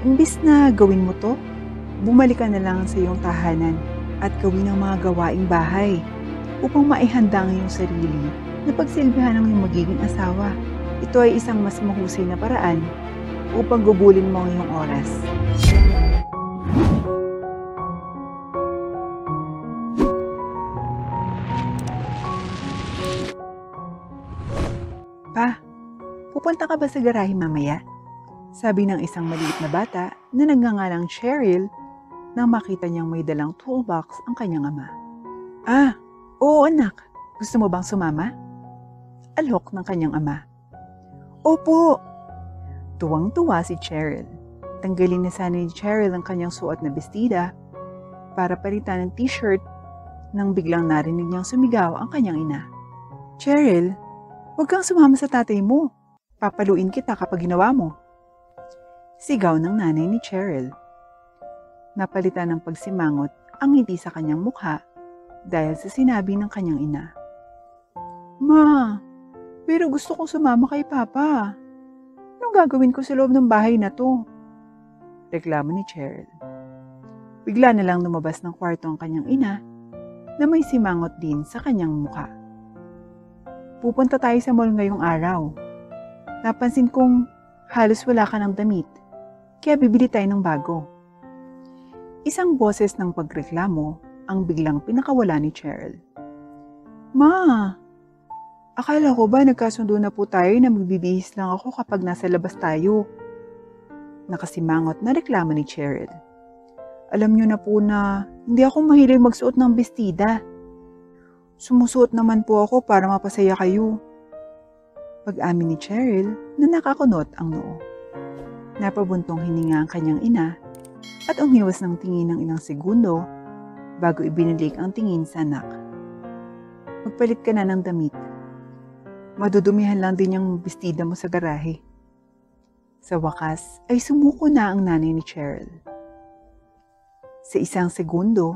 Imbis na gawin mo to, bumalik ka na lang sa iyong tahanan at gawin ang mga gawaing bahay upang maihanda ang iyong sarili na pagsilbihan ng iyong magiging asawa. Ito ay isang mas mahusay na paraan upang gubulin mo ang iyong oras. Pa, pupunta ka ba sa garahe mamaya? Sabi ng isang maliit na bata na nagngangalang Cheryl nang makita niyang may dalang toolbox ang kanyang ama. Ah, oo anak. Gusto mo bang sumama? Alok ng kanyang ama. Opo! Tuwang-tuwa si Cheryl. Tanggalin na sana ni Cheryl ang kanyang suot na bestida para palitan ng t-shirt nang biglang narinig niyang sumigaw ang kanyang ina. Cheryl, huwag kang sumama sa tatay mo. Papaluin kita kapag ginawa mo. Sigaw ng nanay ni Cheryl. Napalitan ng pagsimangot ang ngiti sa kanyang mukha dahil sa sinabi ng kanyang ina. Ma, pero gusto kong sumama kay Papa. Anong gagawin ko sa loob ng bahay na to? Reklamo ni Cheryl. Bigla na lang lumabas ng kwarto ang kanyang ina na may simangot din sa kanyang mukha. Pupunta tayo sa mall ngayong araw. Napansin kong halos wala ka ng damit, kaya bibili tayo ng bago. Isang boses ng pagreklamo ang biglang pinakawala ni Cheryl. Ma, akala ko ba nagkasundo na po tayo na magbibihis lang ako kapag nasa labas tayo? Nakasimangot na reklamo ni Cheryl. Alam niyo na po na hindi ako mahilig magsuot ng bestida. Sumusuot naman po ako para mapasaya kayo. Pag-amin ni Cheryl na nakakunot ang noo. Napabuntong hininga ang kanyang ina at umiwas ng tingin ng ilang segundo bago ibinalik ang tingin sa anak. Magpalit ka na ng damit. Madudumihan lang din yung bestida mo sa garahe. Sa wakas ay sumuko na ang nanay ni Cheryl. Sa isang segundo,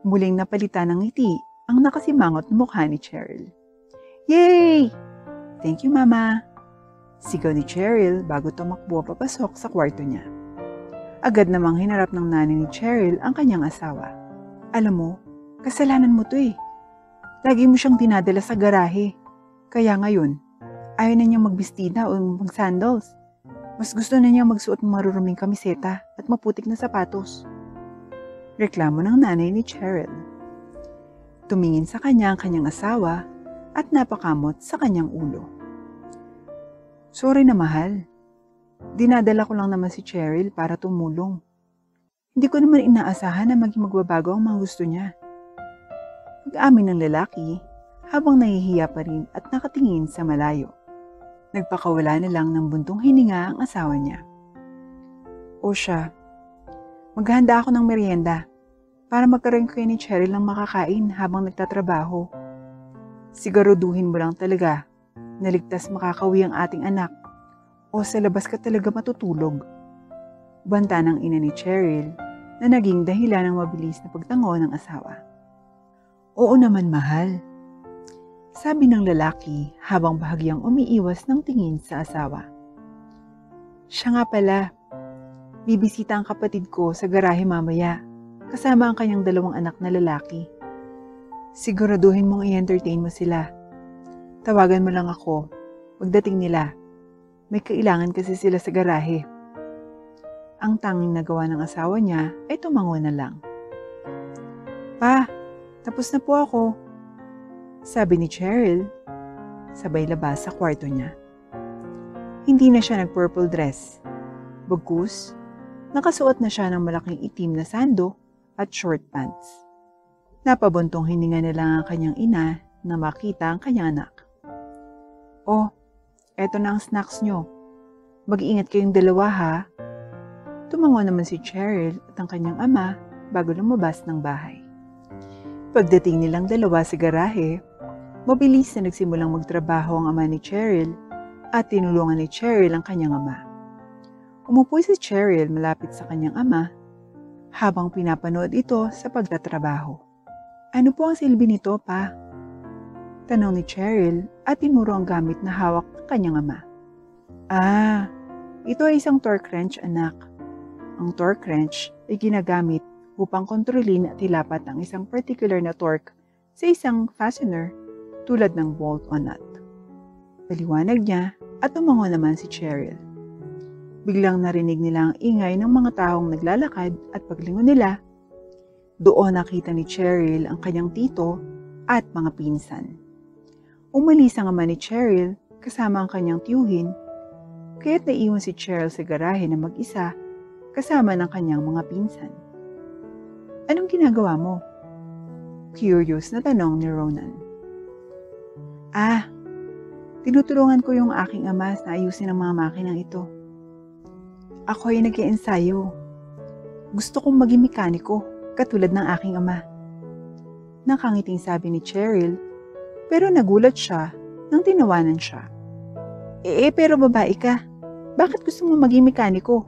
muling napalitan ng ngiti ang nakasimangot na mukha ni Cheryl. Yay! Thank you, Mama! Sigaw ni Cheryl bago tumakbo papasok sa kwarto niya. Agad namang hinarap ng nanay ni Cheryl ang kanyang asawa. Alam mo, kasalanan mo to eh. Lagi mo siyang dinadala sa garahe. Kaya ngayon, ayaw na niyang magbistida o mag-sandals. Mas gusto na niyang magsuot ng maruruming kamiseta at maputik na sapatos. Reklamo ng nanay ni Cheryl. Tumingin sa kanya ang kanyang asawa at napakamot sa kanyang ulo. Sorry na mahal. Dinadala ko lang naman si Cheryl para tumulong. Hindi ko naman inaasahan na maging magbabago ang mga gusto niya. Pag-amin ng lalaki habang nahihiya pa rin at nakatingin sa malayo. Nagpakawala na lang ng buntong hininga ang asawa niya. O siya, maghahanda ako ng merienda para magkaroon kayo ni Cheryl ng makakain habang nagtatrabaho. Siguraduhin mo lang talaga na ligtas makakawi ang ating anak o sa labas ka talaga matutulog. Banta ng ina ni Cheryl na naging dahilan ng mabilis na pagtango ng asawa. Oo naman mahal, sabi ng lalaki habang bahagyang umiiwas ng tingin sa asawa. Siya nga pala, bibisita ang kapatid ko sa garahe mamaya kasama ang kanyang 2 anak na lalaki. Siguraduhin mong i-entertain mo sila. Tawagan mo lang ako pagdating nila. May kailangan kasi sila sa garahe. Ang tanging nagawa ng asawa niya ay tumango na lang. Pa, tapos na po ako, sabi ni Cheryl, sabay labas sa kwarto niya. Hindi na siya nag-purple dress. Bagkus, nakasuot na siya ng malaking itim na sando at short pants. Napabuntong hininga na lang ang kanyang ina na makita ang kanyang anak. Oh, eto na ang snacks nyo. Mag-iingat kayong dalawa ha. Tumango naman si Cheryl at ang kanyang ama bago lumabas ng bahay. Pagdating nilang dalawa sa garahe, mabilis na nagsimulang magtrabaho ang ama ni Cheryl at tinulungan ni Cheryl ang kanyang ama. Umupo si Cheryl malapit sa kanyang ama habang pinapanood ito sa pagtatrabaho. Ano po ang silbi nito, pa? Tanong ni Cheryl at tinuro ang gamit na hawak ng kanyang ama. Ah, ito ay isang torque wrench, anak. Ang torque wrench ay ginagamit upang kontrolin at ilapat ang isang particular na torque sa isang fastener tulad ng bolt o nut. Paliwanag niya at tumango naman si Cheryl. Biglang narinig nila ang ingay ng mga taong naglalakad at paglingon nila, doon nakita ni Cheryl ang kanyang tito at mga pinsan. Umalis ang ama ni Cheryl kasama ang kanyang tiyuhin, kaya't naiwan si Cheryl sa garahe na mag-isa kasama ng kanyang mga pinsan. Anong ginagawa mo? Curious na tanong ni Ronan. Tinutulungan ko yung aking ama na ayusin ang mga makinang ito. Ako ay nag-iensayo. Gusto kong maging mekaniko katulad ng aking ama. Nakangiting sabi ni Cheryl, pero nagulat siya nang tinawanan siya. Pero babae ka. Bakit gusto mo maging mekaniko?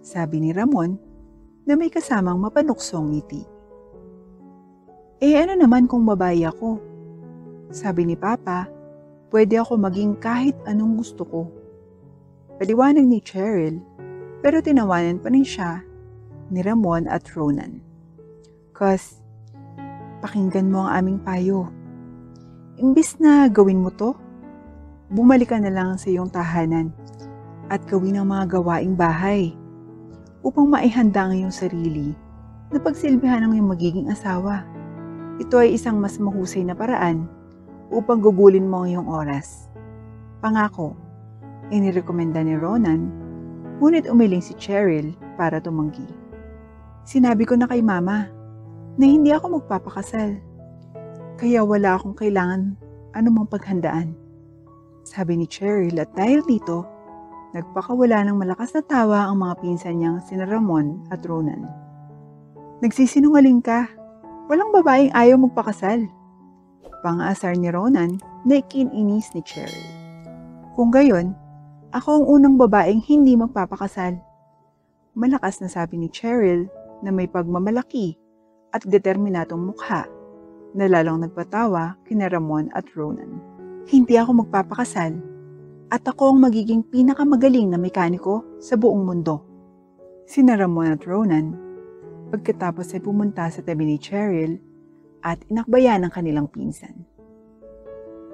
Sabi ni Ramon na may kasamang mapanuksong ngiti. Ano naman kung babae ako? Sabi ni Papa, pwede ako maging kahit anong gusto ko. Paliwanag ni Cheryl, pero tinawanan pa rin siya ni Ramon at Ronan. Cause, pakinggan mo ang aming payo. Imbis na gawin mo to, bumalik ka na lang sa iyong tahanan at gawin ang mga gawaing bahay upang maihanda ang iyong sarili na pagsilbihan ng iyong magiging asawa. Ito ay isang mas mahusay na paraan upang gugulin mo ang iyong oras. Pangako, inirekomenda ni Ronan, ngunit umiling si Cheryl para tumanggi. Sinabi ko na kay Mama na hindi ako magpapakasal. Kaya wala akong kailangan anumang paghandaan. Sabi ni Cheryl at dahil dito, nagpakawala ng malakas na tawa ang mga pinsan niyang sina Ramon at Ronan. Nagsisinungaling ka. Walang babaeng ayaw magpakasal. Pang-aasar ni Ronan na ikininis ni Cheryl. Kung gayon, ako ang unang babaeng hindi magpapakasal. Malakas na sabi ni Cheryl na may pagmamalaki at determinatong mukha na lalong nagpatawa kina Ramon at Ronan. Hindi ako magpapakasal at ako ang magiging pinakamagaling na mekaniko sa buong mundo. Sina Ramon at Ronan pagkatapos ay pumunta sa tabi ni Cheryl at inakbayan ang kanilang pinsan.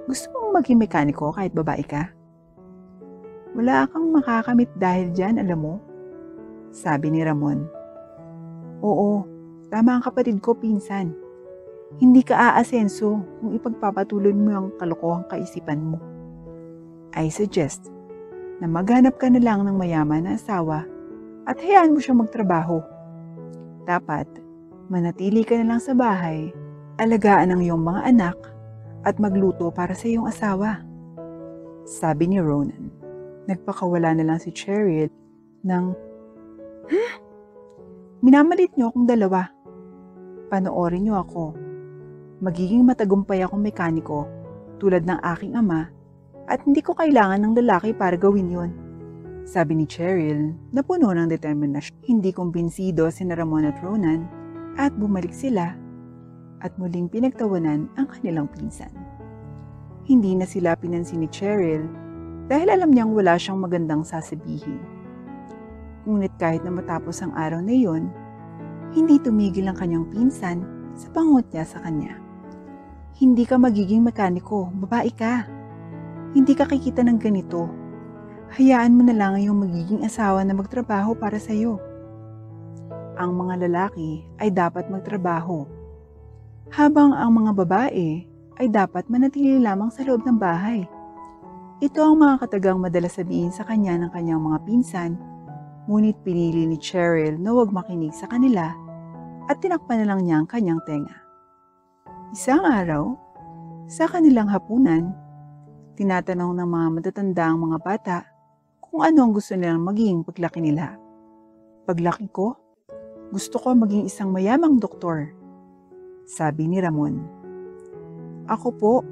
Gusto mong maging mekaniko kahit babae ka? Wala kang makakamit dahil dyan, alam mo? Sabi ni Ramon. Oo, tama ang kapatid ko, pinsan. Hindi ka aasenso kung ipagpapatuloy mo ang kalokohang kaisipan mo. I suggest na maghanap ka na lang ng mayaman na asawa at hayaan mo siyang magtrabaho. Dapat, manatili ka na lang sa bahay, alagaan ang iyong mga anak at magluto para sa iyong asawa. Sabi ni Ronan. Nagpakawala na lang si Cheryl ng, minamalit niyo akong dalawa. Panoorin niyo ako. Magiging matagumpay akong mekaniko tulad ng aking ama at hindi ko kailangan ng lalaki para gawin yon. Sabi ni Cheryl na puno ng determinasyon. Hindi kumbinsido si Ramon at Ronan at bumalik sila at muling pinagtawanan ang kanilang pinsan. Hindi na sila pinansin ni Cheryl dahil alam niyang wala siyang magandang sasabihin. Ngunit kahit na matapos ang araw na iyon, hindi tumigil ang kanyang pinsan sa pangot niya sa kanya. Hindi ka magiging mekaniko, babae ka. Hindi ka kikita ng ganito. Hayaan mo na lang yung magiging asawa na magtrabaho para sa iyo. Ang mga lalaki ay dapat magtrabaho, habang ang mga babae ay dapat manatili lamang sa loob ng bahay. Ito ang mga katagang madalas sabihin sa kanya ng kanyang mga pinsan, ngunit pinili ni Cheryl na huwag makinig sa kanila at tinakpan na lang niya ang kanyang tenga. Isang araw, sa kanilang hapunan, tinatanong ng mga matatanda ang mga bata kung ano ang gusto nilang maging paglaki nila. Paglaki ko, gusto ko maging isang mayamang doktor, sabi ni Ramon. Ako po,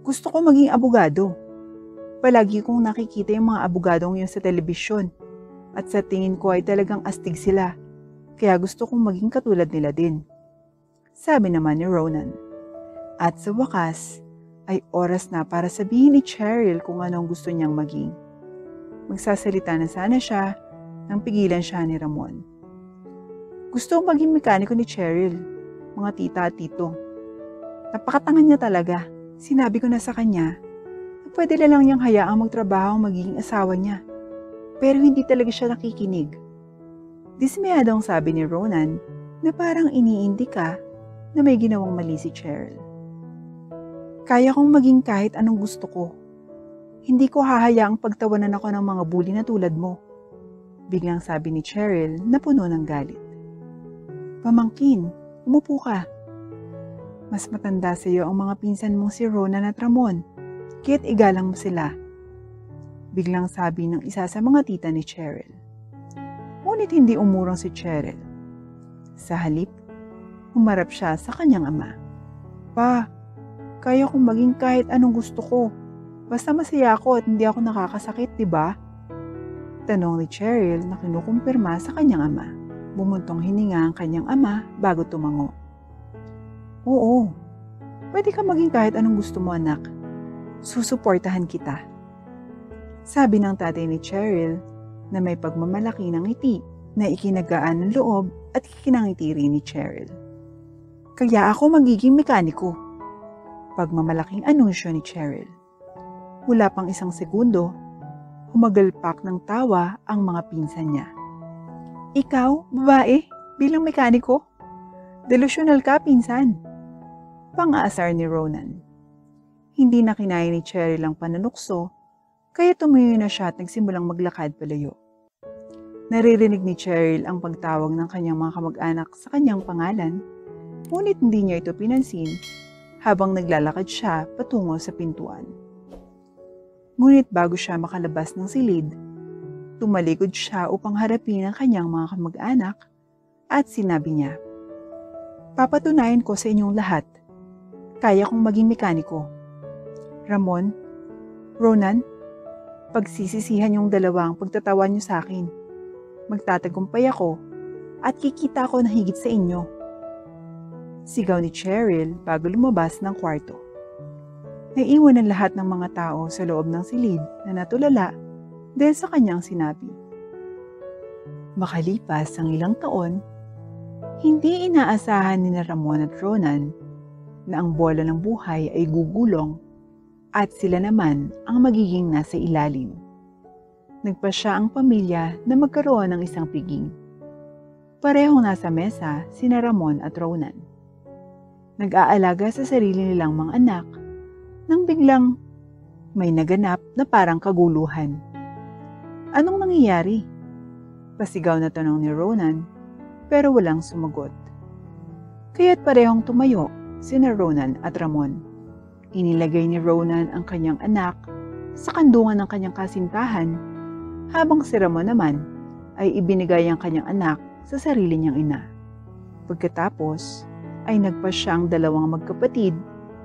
gusto ko maging abogado. Palagi kong nakikita yung mga abogadong yun sa telebisyon at sa tingin ko ay talagang astig sila, kaya gusto kong maging katulad nila din, sabi naman ni Ronan. At sa wakas, ay oras na para sabihin ni Cheryl kung anong gusto niyang maging. Magsasalita na sana siya nang pigilan siya ni Ramon. Gusto kong maging mekaniko ni Cheryl, mga tita at tito. Napakatanga niya talaga. Sinabi ko na sa kanya na pwede na lang niyang hayaang magtrabaho ang magiging asawa niya. Pero hindi talaga siya nakikinig. Dismayadong sabi ni Ronan na parang iniindika na may ginawang mali si Cheryl. Kaya kong maging kahit anong gusto ko. Hindi ko hahayaang pagtawanan ako ng mga bully na tulad mo. Biglang sabi ni Cheryl na puno ng galit. Pamangkin, umupo ka. Mas matanda sa iyo ang mga pinsan mong si Ronan at Ramon, kaya't igalang mo sila. Biglang sabi ng isa sa mga tita ni Cheryl. Ngunit hindi umurong si Cheryl. Sa halip, humarap siya sa kanyang ama. Pa, kaya kong maging kahit anong gusto ko. Basta masaya ako at hindi ako nakakasakit, di ba? Tanong ni Cheryl na kinukumpirma sa kanyang ama. Bumuntong hininga ang kanyang ama bago tumango. Oo, pwede ka maging kahit anong gusto mo anak. Susuportahan kita. Sabi ng tatay ni Cheryl na may pagmamalaki ng ngiti na ikinagaan ng loob at ikinangiti rin ni Cheryl. Kaya ako magiging mekaniko. Pagmamalaking anunsyo ni Cheryl. Wala pang isang segundo, humagalpak ng tawa ang mga pinsan niya. Ikaw, babae, bilang mekaniko? Delusyonal ka, pinsan. Pang-aasar ni Ronan. Hindi na kinaya ni Cheryl ang pananukso, kaya tumayo na siya at nagsimulang maglakad palayo. Naririnig ni Cheryl ang pagtawag ng kanyang mga kamag-anak sa kanyang pangalan, ngunit hindi niya ito pinansin habang naglalakad siya patungo sa pintuan. Ngunit bago siya makalabas ng silid, tumalikod siya upang harapin ang kanyang mga kamag-anak at sinabi niya, Papatunayan ko sa inyong lahat, kaya kong maging mekaniko. Ramon, Ronan, pagsisisihan yung dalawang pagtatawa niyo sa akin. Magtatagumpay ako at kikita ko na higit sa inyo. Sigaw ni Cheryl bago lumabas ng kwarto. Naiwan ang lahat ng mga tao sa loob ng silid na natulala dahil sa kanyang sinabi. Makalipas ang ilang taon, hindi inaasahan ni Ramon at Ronan na ang bola ng buhay ay gugulong at sila naman ang magiging nasa ilalim. Nagpasya ang pamilya na magkaroon ng isang piging. Parehong nasa mesa sina Ramon at Ronan. Nag-aalaga sa sarili nilang mga anak nang biglang may naganap na parang kaguluhan. Anong nangyayari? Pasigaw na tanong ni Ronan pero walang sumagot. Kaya't parehong tumayo sina Ronan at Ramon. Inilagay ni Ronan ang kanyang anak sa kandungan ng kanyang kasintahan habang si Ramon naman ay ibinigay ang kanyang anak sa sarili niyang ina. Pagkatapos ay nagpasya ang dalawang magkapatid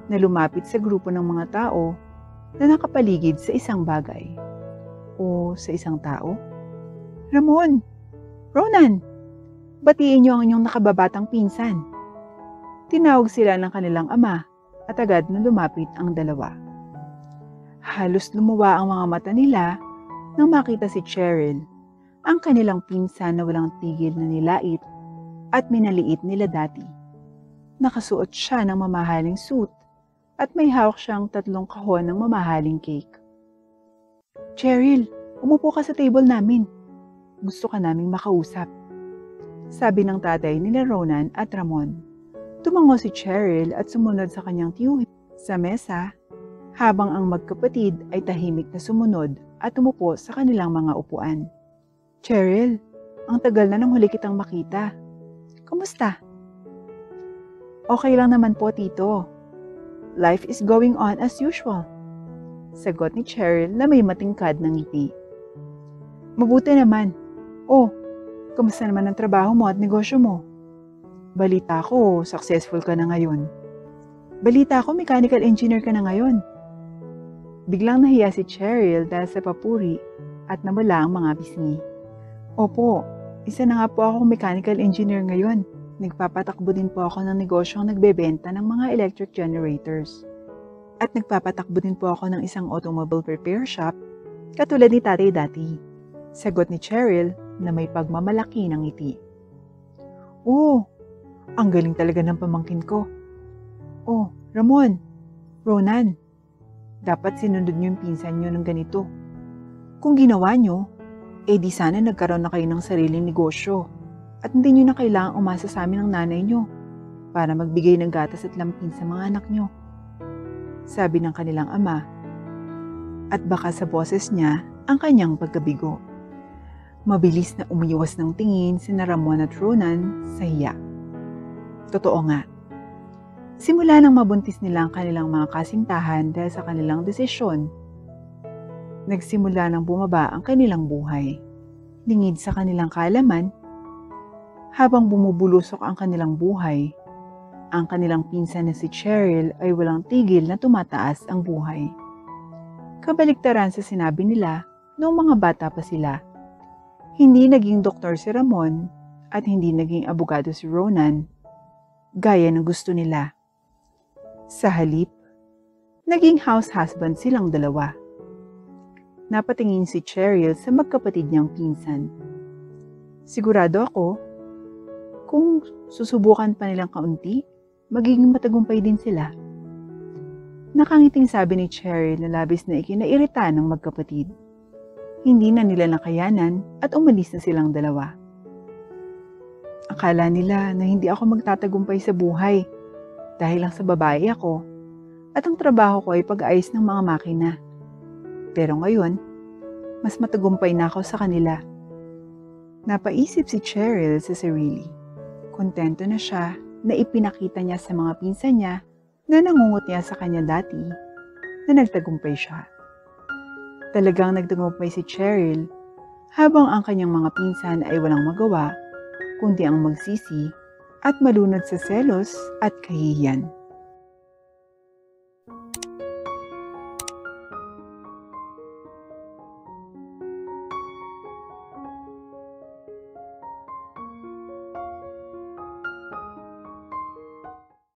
na lumapit sa grupo ng mga tao na nakapaligid sa isang bagay o sa isang tao. Ramon! Ronan! Batiin niyo ang inyong nakababatang pinsan. Tinawag sila ng kanilang ama at agad na lumapit ang dalawa. Halos lumuwa ang mga mata nila nang makita si Cheryl, ang kanilang pinsan na walang tigil na nilait at minaliit nila dati. Nakasuot siya ng mamahaling suit at may hawak siyang 3 kahon ng mamahaling cake. Cheryl, umupo ka sa table namin. Gusto ka naming makausap. Sabi ng tatay ni Ronan at Ramon. Tumango si Cheryl at sumunod sa kanyang tiyuhin sa mesa habang ang magkapatid ay tahimik na sumunod at umupo sa kanilang mga upuan. Cheryl, ang tagal na nang huli kitang makita. Kumusta? Okay lang naman po, tito. Life is going on as usual. Sagot ni Cheryl na may matingkad ng ngiti. Mabuti naman. Oh, kamusta naman ang trabaho mo at negosyo mo? Balita ko, successful ka na ngayon. Balita ko, mechanical engineer ka na ngayon. Biglang nahiya si Cheryl dahil sa papuri at nawala ang mga bisngi. Opo, isa na nga po akong mechanical engineer ngayon. Nagpapatakbo din po ako ng negosyong nagbebenta ng mga electric generators. At nagpapatakbo din po ako ng isang automobile repair shop katulad ni tatay dati. Sagot ni Cheryl na may pagmamalaki ng ngiti. "Oh, ang galing talaga ng pamangkin ko. Oh, Ramon, Ronan, dapat sinunod niyo yung pinsan niyo ng ganito. Kung ginawa niyo, di sana nagkaroon na kayo ng sariling negosyo at hindi niyo na kailangang umasa sa amin ng nanay niyo para magbigay ng gatas at lampin sa mga anak niyo," sabi ng kanilang ama. At baka sa boses niya ang kanyang pagkabigo. Mabilis na umiwas ng tingin sina Ramon at Ronan sa hiya. Totoo nga. Simula nang mabuntis nila ang kanilang mga kasintahan dahil sa kanilang desisyon, nagsimula nang bumaba ang kanilang buhay. Lingid sa kanilang kaalaman, habang bumubulusok ang kanilang buhay, ang kanilang pinsan na si Cheryl ay walang tigil na tumataas ang buhay. Kabaligtaran sa sinabi nila noong mga bata pa sila. Hindi naging doktor si Ramon at hindi naging abogado si Ronan, gaya ng gusto nila. Sa halip, naging house husband silang dalawa. Napatingin si Cheryl sa magkapatid niyang pinsan. Sigurado ako, kung susubukan pa nilang kaunti, magiging matagumpay din sila. Nakangiting sabi ni Cheryl na labis na ikinairita ng magkapatid. Hindi na nila nakayanan at umalis na silang dalawa. Akala nila na hindi ako magtatagumpay sa buhay dahil lang sa babae ako at ang trabaho ko ay pag-ayos ng mga makina. Pero ngayon, mas matagumpay na ako sa kanila. Napaisip si Cheryl sa sarili. Kontento na siya na ipinakita niya sa mga pinsan niya na nangungot niya sa kanya dati na nagtagumpay siya. Talagang nagtagumpay si Cheryl habang ang kanyang mga pinsan ay walang magawa kundi ang magsisi at malunod sa selos at kahihiyan.